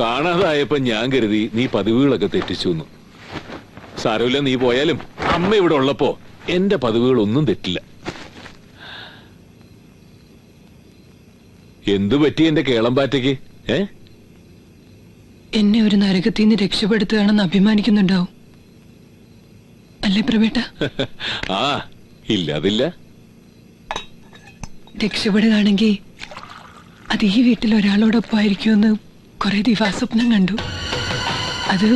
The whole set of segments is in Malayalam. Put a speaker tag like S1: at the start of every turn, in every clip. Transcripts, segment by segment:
S1: കാണാതായപ്പോ ഞാൻ കരുതി നീ പതിവുകളൊക്കെ തെറ്റിച്ചു. സാരമില്ല, നീ പോയാലും അമ്മ ഇവിടെ ഉള്ളപ്പോ എന്റെ പതിവുകളൊന്നും തെറ്റില്ല. എന്തു പറ്റി എന്റെ കേളമ്പാറ്റയ്ക്ക്?
S2: എന്നെ ഒരു നരകത്തിൽ നിന്ന് രക്ഷപ്പെടുത്തുകയാണെന്ന് അഭിമാനിക്കുന്നുണ്ടാവും അല്ലേ പ്രവേട്ട?
S1: ആ, ഇല്ല അതില്ല.
S2: രക്ഷപ്പെടുകയാണെങ്കിൽ അത് ഈ വീട്ടിൽ ഒരാളോടൊപ്പം ആയിരിക്കുമെന്ന് കുറെ ദിവാസ്വപ്നം കണ്ടു. അത്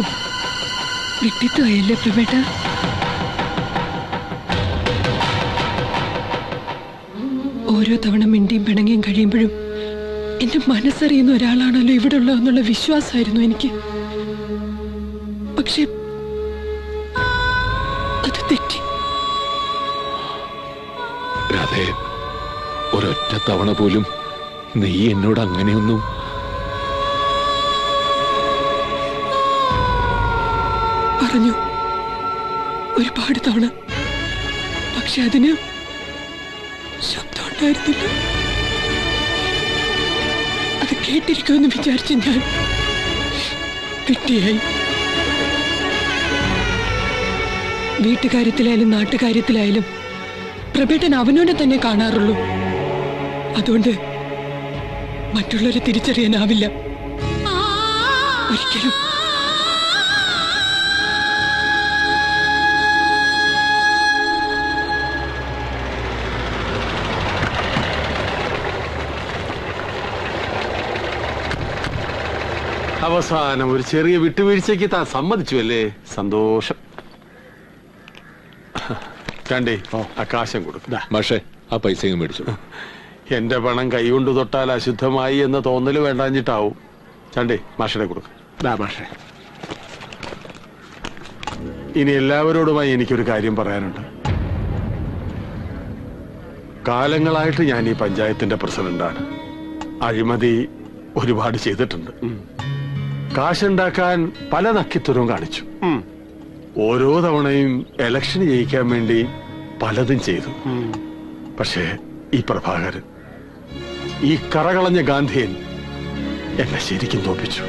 S2: വിട്ടിത്തുവയല്ലേ പ്രവേട്ട? ഓരോ തവണ മിണ്ടിയും പിണങ്ങിയും കഴിയുമ്പോഴും എന്റെ മനസ്സറിയുന്ന ഒരാളാണല്ലോ ഇവിടെ ഉള്ളതെന്നുള്ള വിശ്വാസമായിരുന്നു എനിക്ക്. പക്ഷെ അത് തെറ്റി.
S1: രാധേ, ഒരൊറ്റ തവണ പോലും നീ എന്നോട് അങ്ങനെയൊന്നും.
S2: പറഞ്ഞു ഒരുപാട് തവണ, പക്ഷെ അതിന് ശബ്ദം ഉണ്ടായിരുന്നില്ല. അത് കേട്ടിരിക്കുമെന്ന് വിചാരിച്ച് ഞാൻ വിട്ടിയായി. വീട്ടുകാര്യത്തിലായാലും നാട്ടുകാര്യത്തിലായാലും പ്രഭേട്ടൻ അവനോനെ തന്നെ കാണാറുള്ളൂ. അതുകൊണ്ട് മറ്റുള്ളവരെ തിരിച്ചറിയാനാവില്ല ഒരിക്കലും.
S3: അവസാനം ഒരു ചെറിയ വിട്ടുവീഴ്ചയ്ക്ക് താൻ സമ്മതിച്ചു അല്ലേ? സന്തോഷം. കണ്ടേ, ആകാശം കൊടുക്കും.
S1: മാഷേ, ആ പൈസയും മേടിച്ചു.
S3: എന്റെ പണം കൈകൊണ്ട് തൊട്ടാൽ അശുദ്ധമായി എന്ന തോന്നല് വേണ്ടാഞ്ഞിട്ടാവും. ചണ്ടേ, മാഷയുടെ കൊടുക്കും. മാഷേ, ഇനി എല്ലാവരോടുമായി എനിക്കൊരു കാര്യം പറയാനുണ്ട്. കാലങ്ങളായിട്ട് ഞാൻ ഈ പഞ്ചായത്തിന്റെ പ്രസിഡന്റാണ്. അഴിമതി ഒരുപാട് ചെയ്തിട്ടുണ്ട്. കാശുണ്ടാക്കാൻ പല നക്കിത്തുരവും കാണിച്ചു. ഓരോ തവണയും ഇലക്ഷൻ ജയിക്കാൻ വേണ്ടി പലതും ചെയ്തു. പക്ഷേ ഈ പ്രഭാകരൻ, ഈ കറകളഞ്ഞ ഗാന്ധിയൻ എന്നെ ശരിക്കും തോപ്പിച്ചു.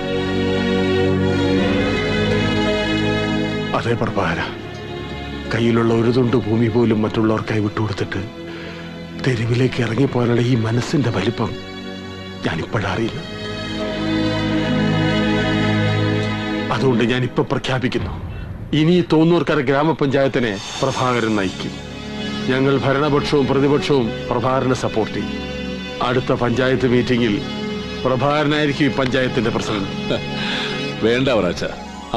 S3: അതേ പ്രഭാകര, കയ്യിലുള്ള ഒരു തുണ്ട് ഭൂമി പോലും മറ്റുള്ളവർക്കായി വിട്ടുകൊടുത്തിട്ട് തെരുവിലേക്ക് ഇറങ്ങിപ്പോയാലുള്ള ഈ മനസ്സിന്റെ വലിപ്പം ഞാനിപ്പോഴറിയില്ല. അതുകൊണ്ട് ഞാനിപ്പോ പ്രഖ്യാപിക്കുന്നു, ഇനി തോന്നൂർക്കര ഗ്രാമപഞ്ചായത്തിനെ പ്രഭാകരൻ നയിക്കും. ഞങ്ങൾ ഭരണപക്ഷവും പ്രതിപക്ഷവും പ്രഭാകരനെ സപ്പോർട്ട് ചെയ്യും. അടുത്ത പഞ്ചായത്ത് മീറ്റിംഗിൽ പ്രഭാകരനായിരിക്കും ഈ പഞ്ചായത്തിന്റെ പ്രസിഡന്റ്.
S1: വേണ്ട അവറാച്ച,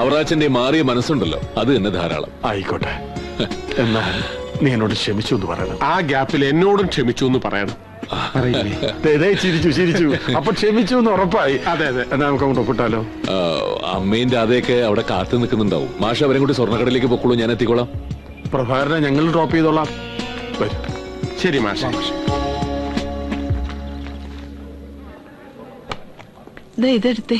S1: അവറാച്ചന്റെ മാറിയ മനസ്സുണ്ടല്ലോ, അത് തന്നെ ധാരാളം.
S3: ആയിക്കോട്ടെ, എന്നാൽ നീ എന്നോട് ക്ഷമിച്ചു എന്ന് പറയണം.
S4: ആ ഗ്യാപ്പിൽ എന്നോടും ക്ഷമിച്ചു എന്ന് പറയണം.
S3: ചിരിച്ചു ചിരിച്ചു. അപ്പൊ ക്ഷമിച്ചു എന്ന് ഉറപ്പായി. അതെ അതെ, എന്നാ നമുക്ക് അങ്ങോട്ട് ഒപ്പിട്ടാലോ?
S1: അമ്മയും രാധയൊക്കെ അവിടെ കാത്തു നിൽക്കുന്നുണ്ടാവും. മാഷ് അവരെ കൂടി സ്വർണ്ണക്കടയിലേക്ക് പൊക്കോളൂ, ഞാൻ എത്തിക്കോളാം.
S3: പ്രഭാകരനെ ഞങ്ങൾ ഡ്രോപ്പ് ചെയ്തോളാം.
S4: ശരി മാഷ.
S5: ഇതെടുത്തേ.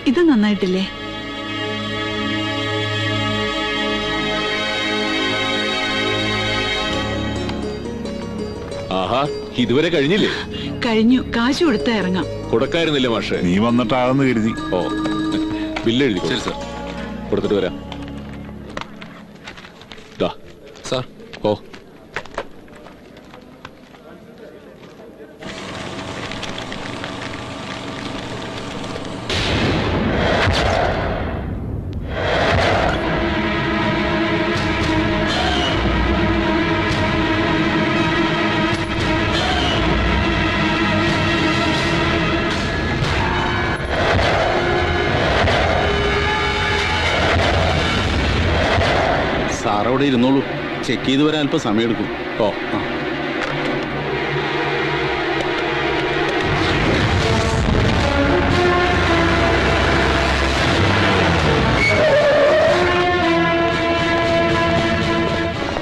S5: ഇത് നന്നായിട്ടില്ലേ?
S1: ആഹാ, ഇതുവരെ കഴിഞ്ഞില്ലേ?
S5: കഴിഞ്ഞു. കാശ് കൊടുത്താ ഇറങ്ങാം.
S1: കൊടുക്കായിരുന്നില്ല മാഷേ?
S6: നീ വന്നിട്ടാണെന്ന് കരുതി.
S1: ഓ, ബില്ല് എഴുതി. ശരി സാർ, കൊടുത്തിട്ട് വരാം. സാർ, ഓ
S7: സാറവിടെ ഇരുന്നോളൂ, ചെക്ക് ചെയ്ത് വരാൻ അല്പം സമയമെടുക്കും.
S1: ഓ,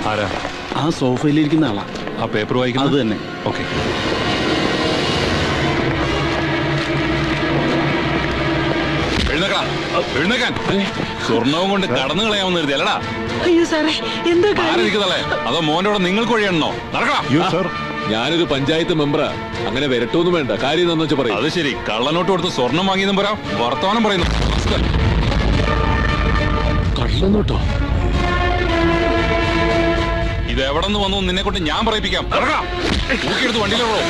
S6: ആരാ?
S7: ആ സോഫയിലിരിക്കുന്ന ആളാ.
S6: ആ പേപ്പർ വായിക്കുന്നത്?
S7: അത് തന്നെ.
S6: ഓക്കെ. എഴുന്നേക്കാൻ. സ്വർണവും കൊണ്ട് കടന്നു കളയാമെന്ന് കരുതി അല്ലടാ?
S5: അയ്യോ സാറേ, എന്താ
S6: അതോ മോന്റെ കൂടെ നിങ്ങൾക്ക് വഴിയാണോ? നടക്കാം.
S1: ഞാനൊരു പഞ്ചായത്ത് മെമ്പറാ. അങ്ങനെ വരട്ടൊന്നും വേണ്ട. കാര്യം എന്താണെന്ന് വെച്ചാൽ പറയും.
S6: അത് ശരി, കള്ളനോട്ട് കൊടുത്ത് സ്വർണം വാങ്ങിയതും പറയാം, വർത്തമാനം പറയുന്നു.
S1: കള്ളനോട്ടോ?
S6: ഇത് എവിടെ നിന്ന് വന്നു നിന്നെ കൊണ്ട് ഞാൻ പറയിപ്പിക്കാം. തൂക്കിയെടുത്ത് വണ്ടിയിലുള്ളൂ.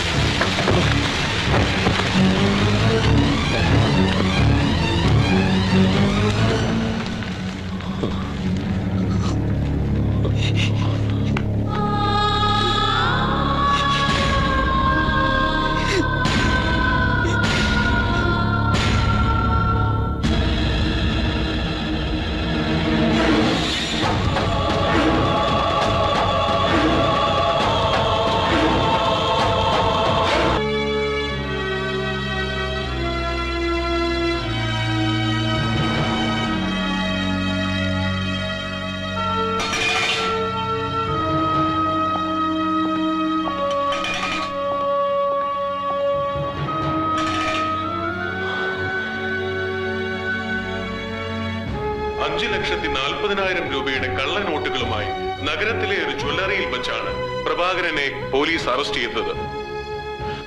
S8: രൂപയുടെ കള്ളനോട്ടുകളുമായി നഗരത്തിലെ ഒരു ജ്വല്ലറിയിൽ വെച്ചാണ് പ്രഭാകരനെ പോലീസ് അറസ്റ്റ് ചെയ്തത്.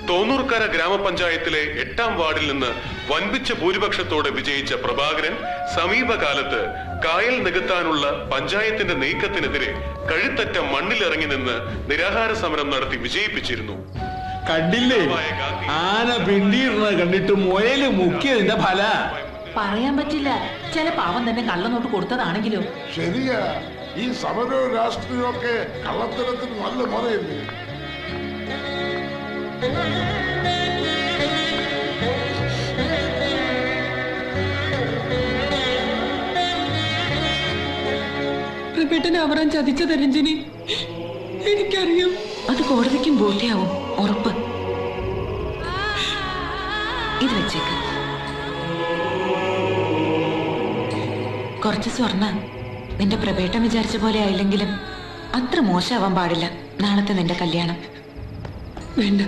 S8: തോന്നൂർക്കര ഗ്രാമപഞ്ചായത്തിലെ 8ാം വാർഡിൽ നിന്ന് വൻപിച്ച ഭൂരിപക്ഷത്തോടെ വിജയിച്ച പ്രഭാകരൻ സമീപകാലത്ത് കായൽ നികത്താനുള്ള പഞ്ചായത്തിന്റെ നീക്കത്തിനെതിരെ കഴുത്തറ്റ മണ്ണിലിറങ്ങി നിന്ന് നിരാഹാര സമരം നടത്തി വിജയിപ്പിച്ചിരുന്നു.
S9: കണ്ടില്ലേ, ആന പിണ്ടിയിടുന്നത് കണ്ടിട്ട് മുയല് മുക്കിയതിന്റെ ഫല.
S10: പറയാൻ പറ്റില്ല, ചില പാവം തന്നെ കള്ളനോട്ട് കൊടുത്തതാണെങ്കിലോ.
S11: ശരിയാ, ഈ സമരവും രാഷ്ട്രീയവും ഒക്കെ കള്ളത്തരത്തിന് നല്ല മുറയല്ലേ.
S2: പ്രഭേട്ടനെ അവരാൻ ചതിച്ചത് രഞ്ജിനി, എനിക്കറിയാം.
S10: അത് കോടതിക്കും ബോധ്യാവും, ഉറപ്പ്. ഇത് വെച്ചേക്ക്. കുറച്ച് സ്വർണ്ണ നിന്റെ പ്രഭേട്ടം വിചാരിച്ച പോലെ ആയില്ലെങ്കിലും അത്ര മോശമാവാൻ പാടില്ല നാളത്തെ നിന്റെ കല്യാണം.
S2: വേണ്ട,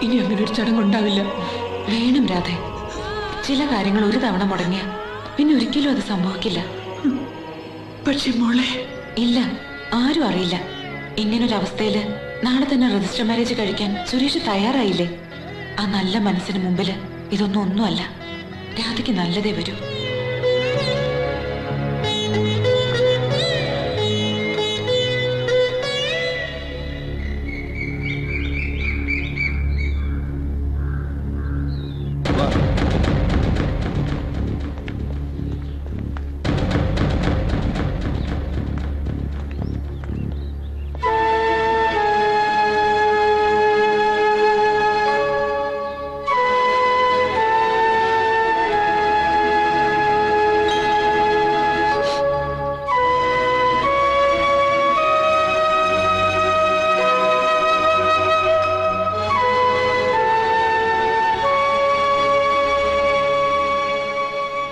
S2: ഇനി അങ്ങനെ ഒരു ചടങ്ങുണ്ടാവില്ല.
S10: വേണം രാധേ. ചില കാര്യങ്ങൾ ഒരു തവണ മുടങ്ങിയ പിന്നെ ഒരിക്കലും അത് സംഭവിക്കില്ല.
S2: പക്ഷെ മോളെ,
S10: ഇല്ല, ആരും അറിയില്ല. ഇങ്ങനൊരവസ്ഥയില് നാളെ തന്നെ രജിസ്റ്റർ മാരേജ് കഴിക്കാൻ സുരേഷ് തയ്യാറായില്ലേ? ആ നല്ല മനസ്സിന് മുമ്പില് ഇതൊന്നും ഒന്നുമല്ല. രാധയ്ക്ക് നല്ലതേ വരൂ.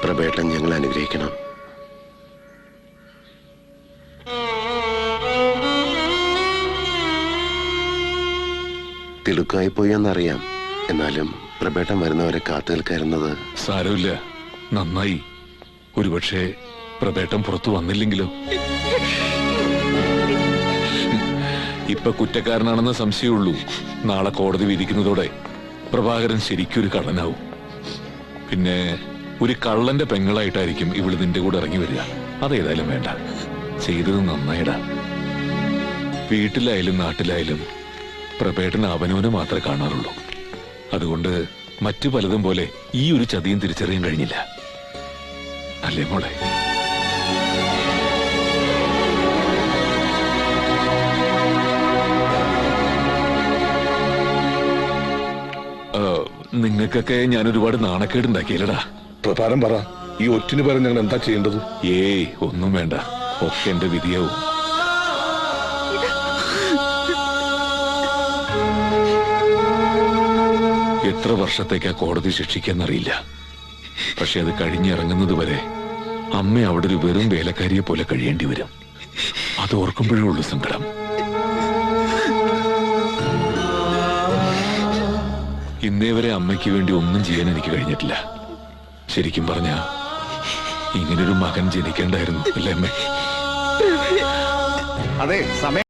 S12: പ്രഭേട്ടൻ ഞങ്ങൾ അനുഗ്രഹിക്കണം. തിടുക്കായി പോയി എന്നറിയാം, എന്നാലും പ്രഭേട്ടൻ വരുന്നവരെ കാത്തു നിൽക്കാറുന്നത്.
S1: സാരമില്ല, നന്നായി. ഒരുപക്ഷെ പ്രഭേട്ടൻ പുറത്തു വന്നില്ലെങ്കിലോ? ഇപ്പൊ കുറ്റക്കാരനാണെന്ന് സംശയമുള്ളൂ. നാളെ കോടതി വിധിക്കുന്നതോടെ പ്രഭാകരൻ ശരിക്കൊരു കള്ളനാവും. പിന്നെ ഒരു കള്ളന്റെ പെങ്ങളായിട്ടായിരിക്കും ഇവള് നിന്റെ കൂടെ ഇറങ്ങി വരിക. അതേതായാലും വേണ്ട, ചെയ്തത് നന്നായിടാ. വീട്ടിലായാലും നാട്ടിലായാലും പ്രഭേട്ടൻ അവനവനെ മാത്രമേ കാണാറുള്ളൂ. അതുകൊണ്ട് മറ്റു പലതും പോലെ ഈ ഒരു ചതിയും തിരിച്ചറിയാൻ കഴിഞ്ഞില്ല, അല്ലേ മോളെ? നിങ്ങൾക്കൊക്കെ ഞാൻ ഒരുപാട് നാണക്കേടുണ്ടാക്കിയല്ലടാ.
S11: പ്രഭാരം പറ, ഈ ഒറ്റിന് പകരം ഞങ്ങൾ എന്താ ചെയ്യേണ്ടത്?
S1: ഏയ്, ഒന്നും വേണ്ട, ഒക്കെ എന്റെ വിധിയാവും. എത്ര വർഷത്തേക്കാ കോടതി ശിക്ഷിക്കാന്നറിയില്ല. പക്ഷെ അത് കഴിഞ്ഞിറങ്ങുന്നത് വരെ അമ്മ അവിടെ ഒരു വെറും വേലക്കാരിയെ പോലെ കഴിയേണ്ടി വരും. അത് ഓർക്കുമ്പോഴേ ഉള്ളൂ സങ്കടം. ഇന്നേ വരെ അമ്മയ്ക്ക് വേണ്ടി ഒന്നും ചെയ്യാൻ എനിക്ക് കഴിഞ്ഞിട്ടില്ല. ശരിക്കും പറഞ്ഞ ഇങ്ങനൊരു മകൻ ജനിക്കേണ്ടായിരുന്നു, അല്ലേ അമ്മേ?
S9: അതെ, സമയം